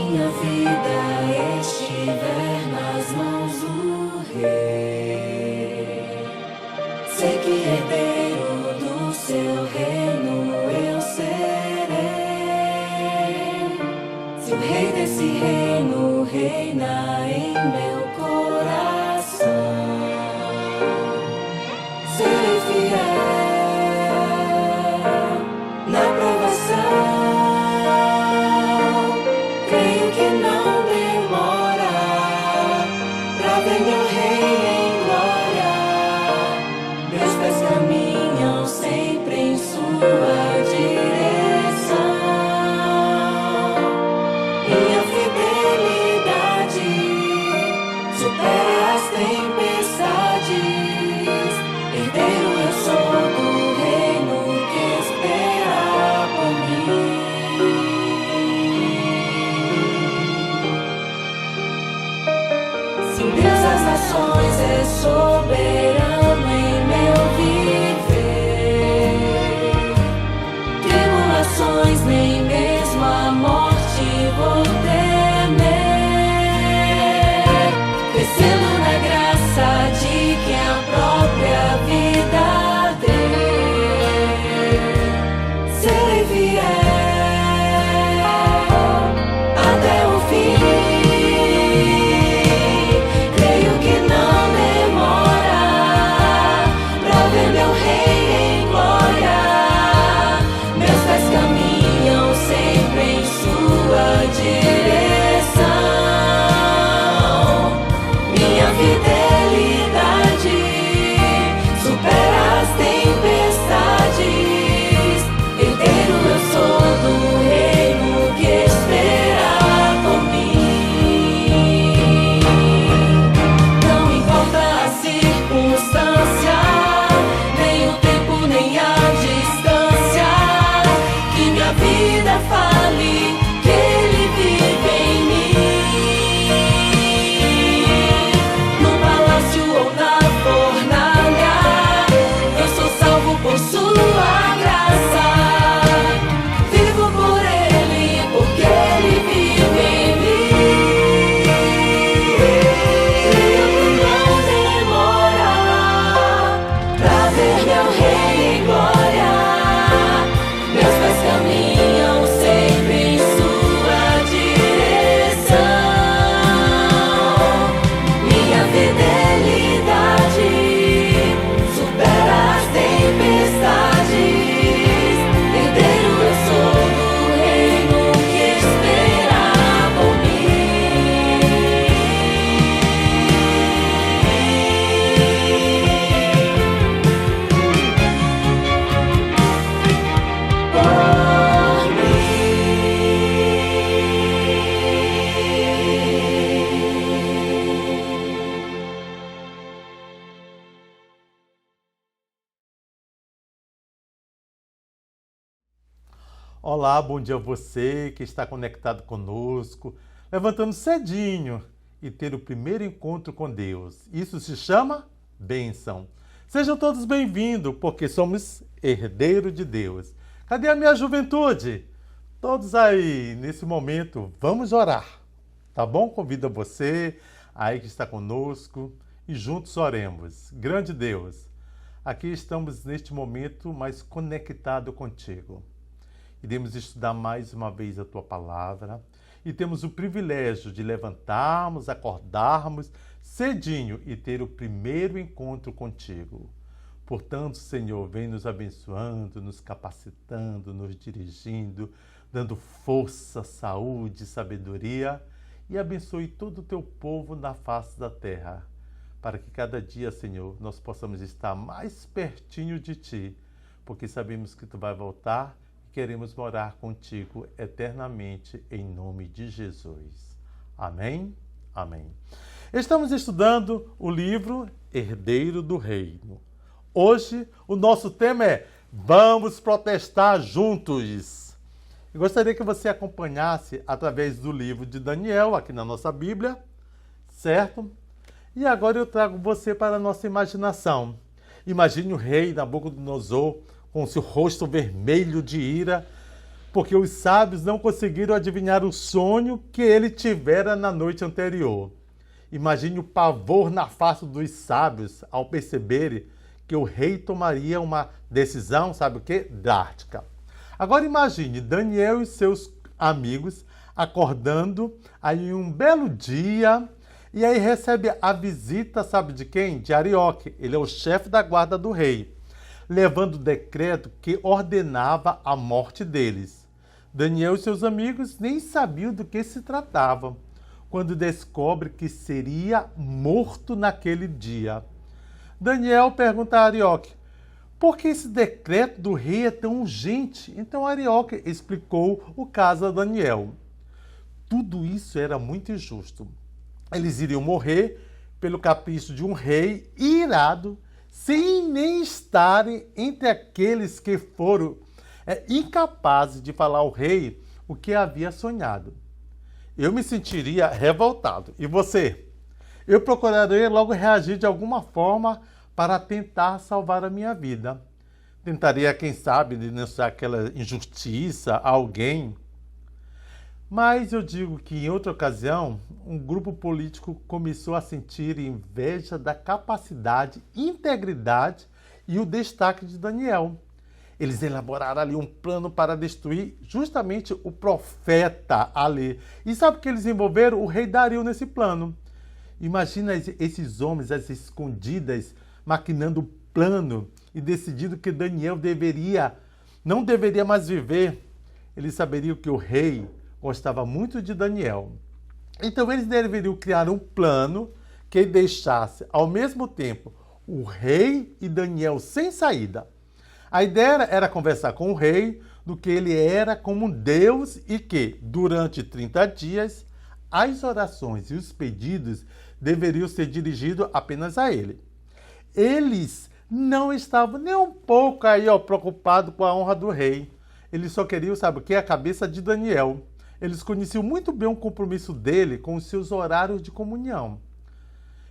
minha vida estiver nas mãos do Rei, sei que herdeiro do seu reino eu serei. Se o Rei desse reino reina em meu coração, serei fiel na provação. Creio que não demora pra ver meu Rei em glória. Meus pés caminham sempre em sua direção. Minha fidelidade supera as tempestades. Herdeiro eu sou do reino que espera por mim. Sim, Deus das nações é soberano em meu viver. Tribulações, nem mesmo a morte vou temer. Crescendo na graça de quem a própria vida deu. Serei fiel até o fim. Creio que não demora pra ver meu Rei em glória. Meus pés caminham sempre em sua direção. Minha fidelidade supera as tempestades. Herdeiro eu sou do reino que espera por mim. Não importa a circunstância, nem o tempo, nem a distância, que minha vida fale que Ele vive em mim. No palácio ou na fornalha, eu sou salvo por sua graça. Vivo por Ele, porque Ele vive em mim. Creio que não demora pra ver meu Rei em glória. Meus pés caminham sempre em sua direção. Minha fidelidade supera as tempestades. Herdeiro eu sou do reino que espera por mim. Olá, bom dia a você que está conectado conosco, levantando cedinho e ter o primeiro encontro com Deus. Isso se chama bênção. Sejam todos bem-vindos, porque somos herdeiros de Deus. Cadê a minha juventude? Todos aí, nesse momento, vamos orar, tá bom? Convido você aí que está conosco e juntos oremos. Grande Deus, aqui estamos neste momento mais conectado contigo. Iremos estudar mais uma vez a Tua Palavra e temos o privilégio de levantarmos, acordarmos cedinho e ter o primeiro encontro contigo. Portanto, Senhor, vem nos abençoando, nos capacitando, nos dirigindo, dando força, saúde, sabedoria e abençoe todo o Teu povo na face da terra, para que cada dia, Senhor, nós possamos estar mais pertinho de Ti, porque sabemos que Tu vai voltar. Queremos morar contigo eternamente, em nome de Jesus. Amém? Amém. Estamos estudando o livro Herdeiro do Reino. Hoje, o nosso tema é Vamos Protestar Juntos. Eu gostaria que você acompanhasse através do livro de Daniel, aqui na nossa Bíblia, certo? E agora eu trago você para a nossa imaginação. Imagine o rei Nabucodonosor com seu rosto vermelho de ira, porque os sábios não conseguiram adivinhar o sonho que ele tivera na noite anterior. Imagine o pavor na face dos sábios ao perceberem que o rei tomaria uma decisão, sabe o quê? Drástica. Agora imagine Daniel e seus amigos acordando aí um belo dia e aí recebe a visita, sabe de quem? De Arioque. Ele é o chefe da guarda do rei, levando o decreto que ordenava a morte deles. Daniel e seus amigos nem sabiam do que se tratava, quando descobre que seria morto naquele dia. Daniel pergunta a Arioque, por que esse decreto do rei é tão urgente? Então Arioque explicou o caso a Daniel. Tudo isso era muito injusto. Eles iriam morrer pelo capricho de um rei irado, sem nem estarem entre aqueles que foram incapazes de falar ao rei o que havia sonhado. Eu me sentiria revoltado. E você? Eu procuraria logo reagir de alguma forma para tentar salvar a minha vida. Tentaria, quem sabe, denunciar aquela injustiça a alguém. Mas eu digo que em outra ocasião, um grupo político começou a sentir inveja da capacidade, integridade e o destaque de Daniel. Eles elaboraram ali um plano para destruir justamente o profeta ali. E sabe o que eles envolveram? O rei Dario nesse plano. Imagina esses homens, as escondidas, maquinando o plano e decidindo que Daniel não deveria mais viver. Eles saberiam que o rei gostava muito de Daniel. Então eles deveriam criar um plano que deixasse, ao mesmo tempo, o rei e Daniel sem saída. A ideia era conversar com o rei do que ele era como Deus e que, durante 30 dias, as orações e os pedidos deveriam ser dirigidos apenas a ele. Eles não estavam nem um pouco preocupados com a honra do rei. Eles só queriam, sabe o que? A cabeça de Daniel. Eles conheciam muito bem o compromisso dele com os seus horários de comunhão.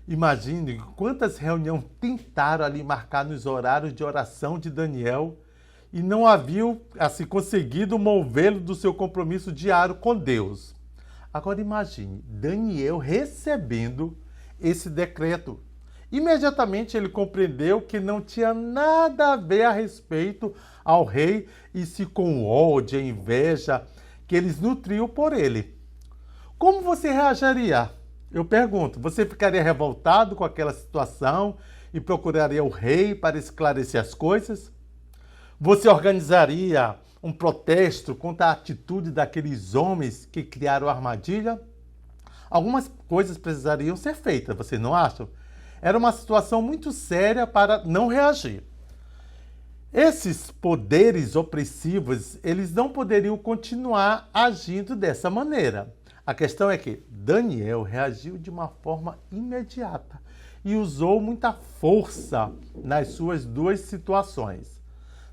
Imagine quantas reuniões tentaram ali marcar nos horários de oração de Daniel e não haviam assim conseguido movê-lo do seu compromisso diário com Deus. Agora imagine Daniel recebendo esse decreto. Imediatamente ele compreendeu que não tinha nada a ver a respeito ao rei e se com ódio e inveja que eles nutriam por ele. Como você reagiria? Eu pergunto, você ficaria revoltado com aquela situação e procuraria o rei para esclarecer as coisas? Você organizaria um protesto contra a atitude daqueles homens que criaram a armadilha? Algumas coisas precisariam ser feitas, vocês não acham? Era uma situação muito séria para não reagir. Esses poderes opressivos, eles não poderiam continuar agindo dessa maneira. A questão é que Daniel reagiu de uma forma imediata e usou muita força nas suas duas situações.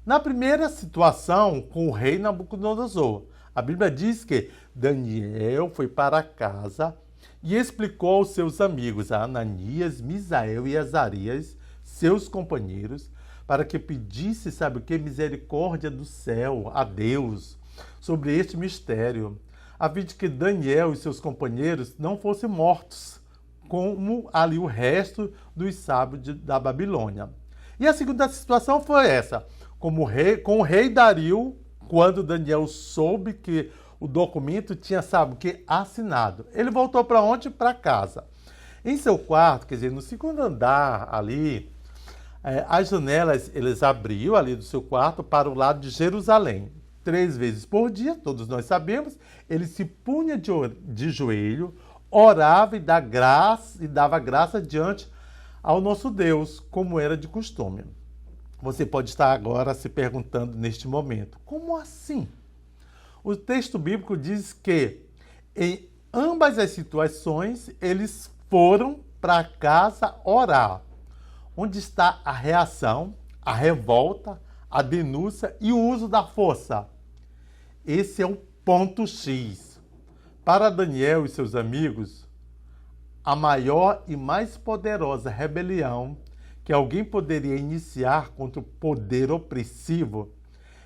Na primeira situação, com o rei Nabucodonosor, a Bíblia diz que Daniel foi para casa e explicou aos seus amigos, a Ananias, Misael e Azarias, seus companheiros, para que pedisse, sabe o que? Misericórdia do céu a Deus sobre este mistério, a fim de que Daniel e seus companheiros não fossem mortos, como ali o resto dos sábios da Babilônia. E a segunda situação foi essa, com o rei Dario, quando Daniel soube que o documento tinha, sabe o que? Assinado. Ele voltou para onde? Para casa. Em seu quarto, quer dizer, no segundo andar ali, as janelas eles abriam ali do seu quarto para o lado de Jerusalém. 3 vezes por dia, todos nós sabemos, ele se punha de joelho, orava e dava graça diante ao nosso Deus, como era de costume. Você pode estar agora se perguntando neste momento, como assim? O texto bíblico diz que em ambas as situações eles foram para casa orar. Onde está a reação, a revolta, a denúncia e o uso da força? Esse é o ponto X. Para Daniel e seus amigos, a maior e mais poderosa rebelião que alguém poderia iniciar contra o poder opressivo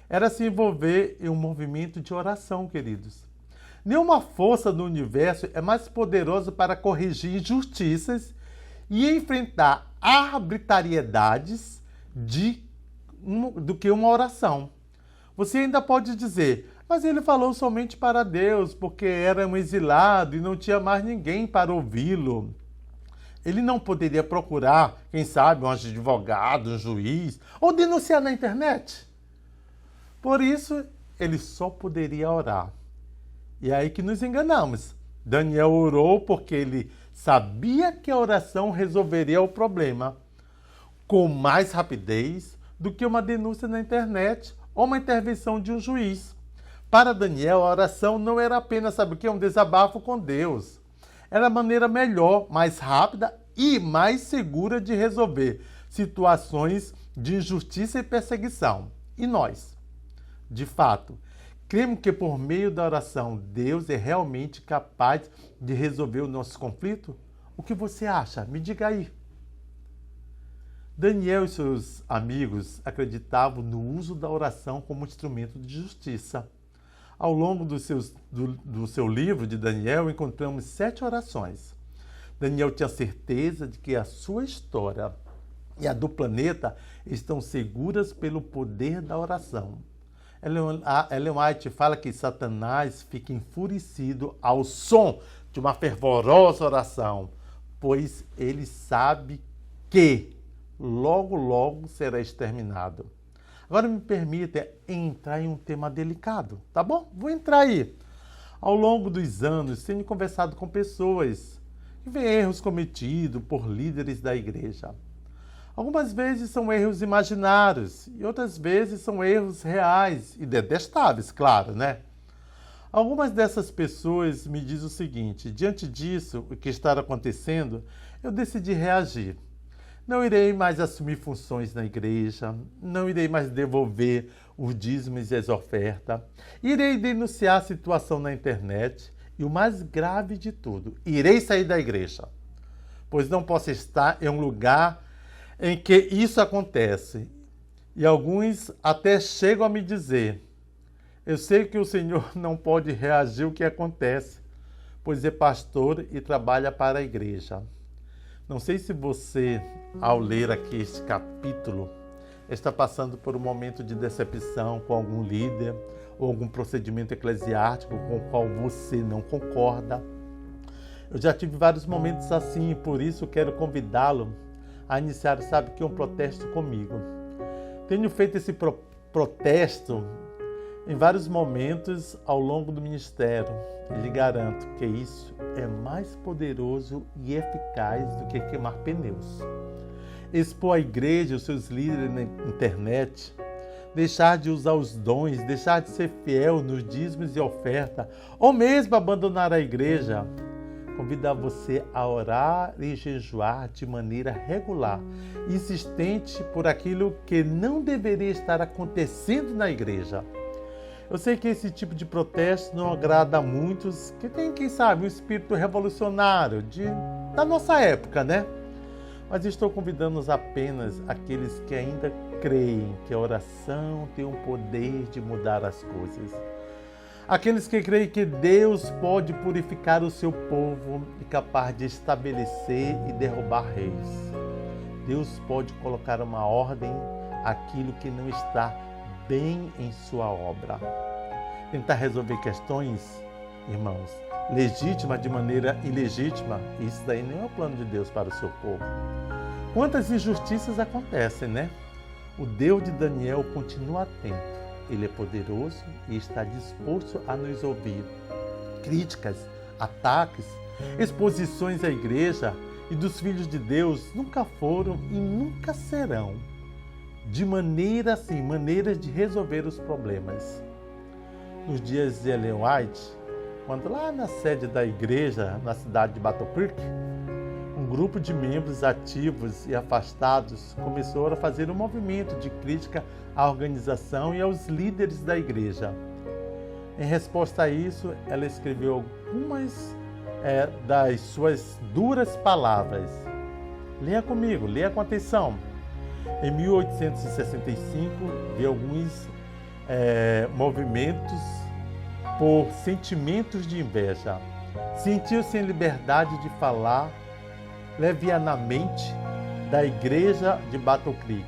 era se envolver em um movimento de oração, queridos. Nenhuma força do universo é mais poderosa para corrigir injustiças e enfrentar arbitrariedades do que uma oração. Você ainda pode dizer, mas ele falou somente para Deus, porque era um exilado e não tinha mais ninguém para ouvi-lo. Ele não poderia procurar, quem sabe, um advogado, um juiz, ou denunciar na internet. Por isso, ele só poderia orar. E é aí que nos enganamos. Daniel orou porque ele sabia que a oração resolveria o problema com mais rapidez do que uma denúncia na internet ou uma intervenção de um juiz. Para Daniel, a oração não era apenas, sabe o que? Um desabafo com Deus. Era a maneira melhor, mais rápida e mais segura de resolver situações de injustiça e perseguição. E nós? De fato, cremos que por meio da oração, Deus é realmente capaz de resolver o nosso conflito? O que você acha? Me diga aí. Daniel e seus amigos acreditavam no uso da oração como instrumento de justiça. Ao longo do seu livro de Daniel, encontramos 7 orações. Daniel tinha certeza de que a sua história e a do planeta estão seguras pelo poder da oração. Ellen White fala que Satanás fica enfurecido ao som de uma fervorosa oração, pois ele sabe que logo, logo será exterminado. Agora me permita entrar em um tema delicado, tá bom? Vou entrar aí. Ao longo dos anos, tenho conversado com pessoas que veem erros cometidos por líderes da igreja. Algumas vezes são erros imaginários e outras vezes são erros reais e detestáveis, claro, né? Algumas dessas pessoas me dizem o seguinte: diante disso, o que está acontecendo, eu decidi reagir. Não irei mais assumir funções na igreja, não irei mais devolver os dízimos e as ofertas, irei denunciar a situação na internet e o mais grave de tudo, irei sair da igreja, pois não posso estar em um lugar em que isso acontece. E alguns até chegam a me dizer: eu sei que o Senhor não pode reagir ao que acontece, pois é pastor e trabalha para a igreja. Não sei se você, ao ler aqui este capítulo, está passando por um momento de decepção com algum líder ou algum procedimento eclesiástico com o qual você não concorda. Eu já tive vários momentos assim e por isso quero convidá-lo a iniciar, sabe, que um protesto comigo. Tenho feito esse protesto em vários momentos ao longo do ministério e lhe garanto que isso é mais poderoso e eficaz do que queimar pneus. Expor a igreja e os seus líderes na internet, deixar de usar os dons, deixar de ser fiel nos dízimos e oferta, ou mesmo abandonar a igreja, convidar você a orar e jejuar de maneira regular, insistente por aquilo que não deveria estar acontecendo na igreja. Eu sei que esse tipo de protesto não agrada a muitos que têm, quem sabe, um espírito revolucionário da nossa época, né? Mas estou convidando apenas aqueles que ainda creem que a oração tem o poder de mudar as coisas. Aqueles que creem que Deus pode purificar o seu povo e capaz de estabelecer e derrubar reis. Deus pode colocar uma ordem àquilo que não está bem em sua obra. Tentar resolver questões, irmãos, legítimas de maneira ilegítima, isso daí não é o plano de Deus para o seu povo. Quantas injustiças acontecem, né? O Deus de Daniel continua atento. Ele é poderoso e está disposto a nos ouvir. Críticas, ataques, exposições à igreja e dos filhos de Deus nunca foram e nunca serão maneiras de resolver os problemas. Nos dias de Ellen White, quando lá na sede da igreja, na cidade de Battle Creek, um grupo de membros ativos e afastados começou a fazer um movimento de crítica à organização e aos líderes da igreja. Em resposta a isso, ela escreveu algumas das suas duras palavras. Leia comigo, leia com atenção. Em 1865, vi alguns movimentos por sentimentos de inveja. Sentiu-se em liberdade de falar levianamente da igreja de Battle Creek.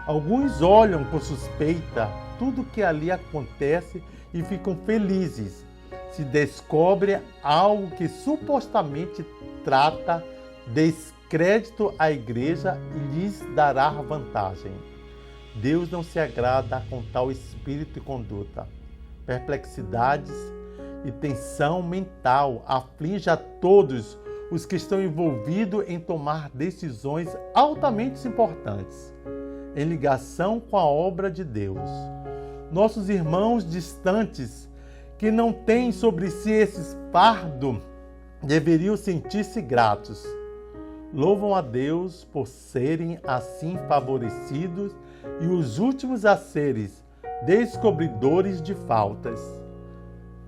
Alguns olham com suspeita tudo que ali acontece e ficam felizes se descobre algo que supostamente trata descrédito à igreja e lhes dará vantagem. Deus não se agrada com tal espírito e conduta. Perplexidades e tensão mental aflige a todos os que estão envolvidos em tomar decisões altamente importantes, em ligação com a obra de Deus. Nossos irmãos distantes, que não têm sobre si esse fardo, deveriam sentir-se gratos. Louvam a Deus por serem assim favorecidos e os últimos a serem descobridores de faltas,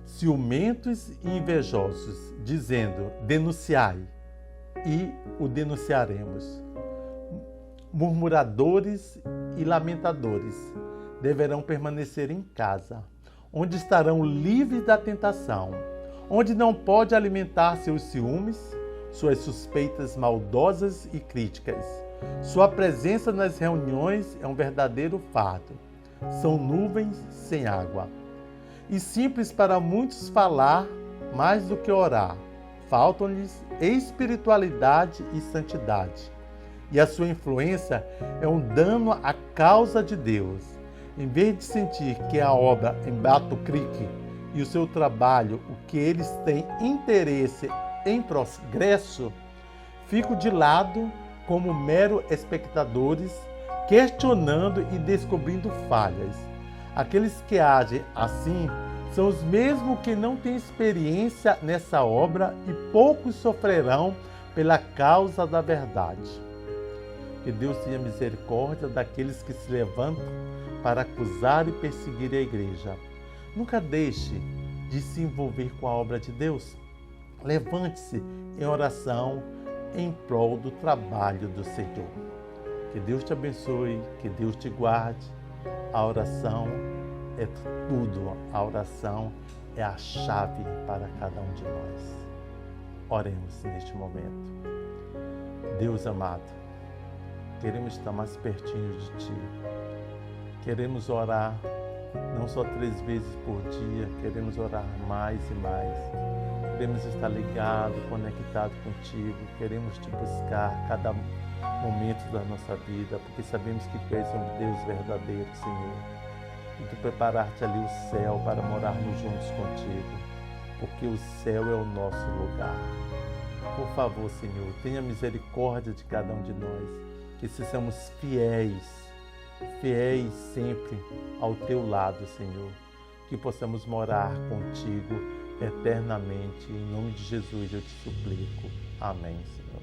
ciumentos e invejosos, dizendo: denunciai, e o denunciaremos. Murmuradores e lamentadores deverão permanecer em casa, onde estarão livres da tentação, onde não pode alimentar seus ciúmes, suas suspeitas maldosas e críticas. Sua presença nas reuniões é um verdadeiro fardo. São nuvens sem água. E simples para muitos falar mais do que orar. Faltam-lhes espiritualidade e santidade. E a sua influência é um dano à causa de Deus. Em vez de sentir que a obra em Battle Creek e o seu trabalho, o que eles têm interesse em progresso, ficam de lado como mero espectadores, questionando e descobrindo falhas. Aqueles que agem assim são os mesmos que não têm experiência nessa obra e poucos sofrerão pela causa da verdade. Que Deus tenha misericórdia daqueles que se levantam para acusar e perseguir a igreja. Nunca deixe de se envolver com a obra de Deus. Levante-se em oração em prol do trabalho do Senhor. Que Deus te abençoe, que Deus te guarde. A oração é tudo. A oração é a chave para cada um de nós. Oremos neste momento. Deus amado, queremos estar mais pertinho de Ti. Queremos orar não só 3 vezes por dia, queremos orar mais e mais. Queremos estar ligado, conectado contigo. Queremos Te buscar cada momento da nossa vida, porque sabemos que Tu és um Deus verdadeiro, Senhor. E Tu preparaste ali o céu para morarmos juntos contigo, porque o céu é o nosso lugar. Por favor, Senhor, tenha misericórdia de cada um de nós, que sejamos fiéis sempre ao Teu lado, Senhor, que possamos morar contigo eternamente. Em nome de Jesus eu te suplico. Amém, Senhor.